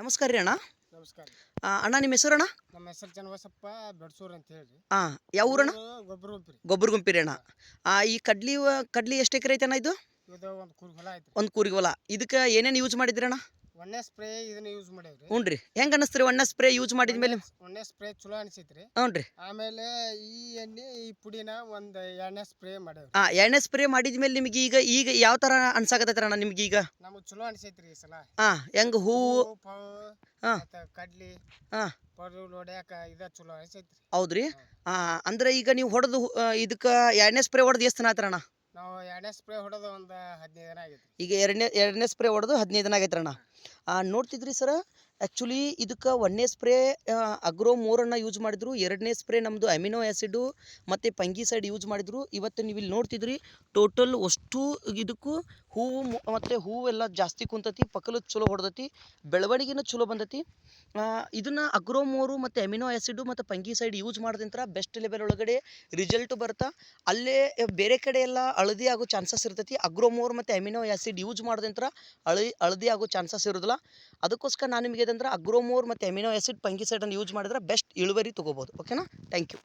ನಮಸ್ಕಾರ ರೀ ಅಣ್ಣ. ನಮಸ್ಕಾರ. ಅಣ್ಣ ನಿಮ್ಮ ಹೆಸರು ಅಣ್ಣ? ನಮ್ಮ ಹೆಸರು ಚನ್ನಬಸಪ್ಪ ಬೆಡ್ಸೂರ್ ಅಂತ ಹೇಳ್ರಿ. ಯಾವ ಊರಣ್ಣ? ಗೊಬ್ಬರ ಗೊಬ್ಬರಗುಂಪಿ ರೀ ಅಣ್ಣ. ಈ ಕಡ್ಲಿ ಎಷ್ಟು ಎಕರೆ ಐತೆ ಅಣ್ಣ ಇದು? ಇದು ಒಂದು ಕುರಿ ಹೊಲ ಐತ್ರಿ. ಒಂದು ಕೂರಿಗೆ ಹೊಲ. ಇದಕ್ಕೆ ಏನೇನು ಯೂಸ್ ಮಾಡಿದ್ರಿ ಅಣ್ಣ? ಒಣ್ಣೆ ಸ್ಪ್ರೇ ಇದನ್ನ ಯೂಸ್ ಮಾಡೇವ್ರಿ. ಹ್ಞೂ ರೀ. ಹೆಂಗೆ ಅನ್ನಿಸ್ತೀರಿ ಒಣ್ಣ ಸ್ಪ್ರೇ ಯೂಸ್ ಮಾಡಿದ್ಮೇಲೆ? ಒಣ್ಣೆ ಸ್ಪ್ರೇ ಚಲೋ ಅನಿಸೈತ್ರಿ. ಹ್ಞೂ ರೀ. ಆಮೇಲೆ ಈ ಎಣ್ಣೆ ಈ ಪುಡಿನ ಒಂದು ಎಣ್ಣೆ ಸ್ಪ್ರೇ ಮಾಡೇವ್ರಿ. ಎಣ್ಣೆ ಸ್ಪ್ರೇ ಮಾಡಿದ್ಮೇಲೆ ನಿಮ್ಗೆ ಈಗ ಯಾವ ಥರ ಅನ್ಸಾಕತ್ತೈತೆ ಅಣ್ಣ ನಿಮ್ಗೆ ಈಗ? ನಮಗೆ ಚಲೋ ಅನಿಸೈತ್ರಿ ಈ ಸಲ. ಹೆಂಗೆ ಹೂವು ಮತ್ತೆ ಕಡ್ಲಿ ಪಡು ಹೊಡ್ಯಾಕ ಇದ ಚಲೋ ಅನಿಸೈತ್ರಿ. ಹೌದ್ರಿ. ಅಂದ್ರೆ ಈಗ ನೀವು ಹೊಡೆದು ಇದಕ್ಕೆ ಎಣ್ಣೆ ಸ್ಪ್ರೇ ಹೊಡೆದು ಎಷ್ಟು ದಿನ ಆಯ್ತು ಅಣ್ಣ? ನಾವು ಎಣ್ಣೆ ಸ್ಪ್ರೇ ಹೊಡೆದು ಒಂದು 15 ದಿನ ಆಗೈತಿ. ಈಗ ಎರಡನೇ ಸ್ಪ್ರೇ ಹೊಡೆದು 15 ದಿನ ಆಗೈತೆ ಅಣ್ಣ. ನೋಡ್ತಿದ್ರಿ ಸರ, ಆ್ಯಕ್ಚುಲಿ ಇದಕ್ಕೆ ಒಂದನೇ ಸ್ಪ್ರೇ ಅಗ್ರೋ ಮೋರನ್ನು ಯೂಸ್ ಮಾಡಿದ್ರು, ಎರಡನೇ ಸ್ಪ್ರೇ ನಮ್ಮದು ಅಮಿನೋ ಆ್ಯಸಿಡು ಮತ್ತು ಫಂಗಿಸೈಡ್ ಯೂಸ್ ಮಾಡಿದ್ರು. ಇವತ್ತು ನೀವು ಇಲ್ಲಿ ನೋಡ್ತಿದ್ರಿ ಟೋಟಲ್ ಅಷ್ಟು ಇದಕ್ಕೂ ಹೂವು ಮತ್ತು ಹೂವೆಲ್ಲ ಜಾಸ್ತಿ ಕುಂತತಿ, ಪಕ್ಕಲು ಚಲೋ ಹೊಡೆದತಿ, ಬೆಳವಣಿಗೆನೂ ಚಲೋ ಬಂದತಿ. ಇದನ್ನು ಅಗ್ರೋ ಮೋರು ಮತ್ತು ಅಮಿನೋ ಆ್ಯಸಿಡು ಮತ್ತು ಫಂಗಿಸೈಡ್ ಯೂಸ್ ಮಾಡಿದಂತ್ರ ಬೆಸ್ಟ್ ಲೆವೆಲ್ ಒಳಗಡೆ ರಿಸಲ್ಟು ಬರ್ತಾ. ಅಲ್ಲೇ ಬೇರೆ ಕಡೆ ಎಲ್ಲ ಹಳದಿ ಆಗೋ ಚಾನ್ಸಸ್ ಇರ್ತೈತಿ. ಅಗ್ರೋ ಮೋರ್ ಮತ್ತು ಅಮಿನೋ ಆ್ಯಸಿಡ್ ಯೂಸ್ ಮಾಡಿದಂತ್ರ ಹಳದಿ ಆಗೋ ಚಾನ್ಸಸ್ ಇರೋದಿಲ್ಲ. ಅದಕ್ಕೋಸ್ಕರ ನಾನು ನಿಮಗೆ ಅಗ್ರೋ ಮೋರ್ ಮತ್ತು ಅಮಿನೋ ಆ್ಯಸಿಡ್ ಫಂಗಿಸೈಡನ್ನು ಯೂಸ್ ಮಾಡಿದ್ರೆ ಬೆಸ್ಟ್ ಇಳುವರಿ ತೊಗೋಬೋದು. ಓಕೆನಾ? Thank you.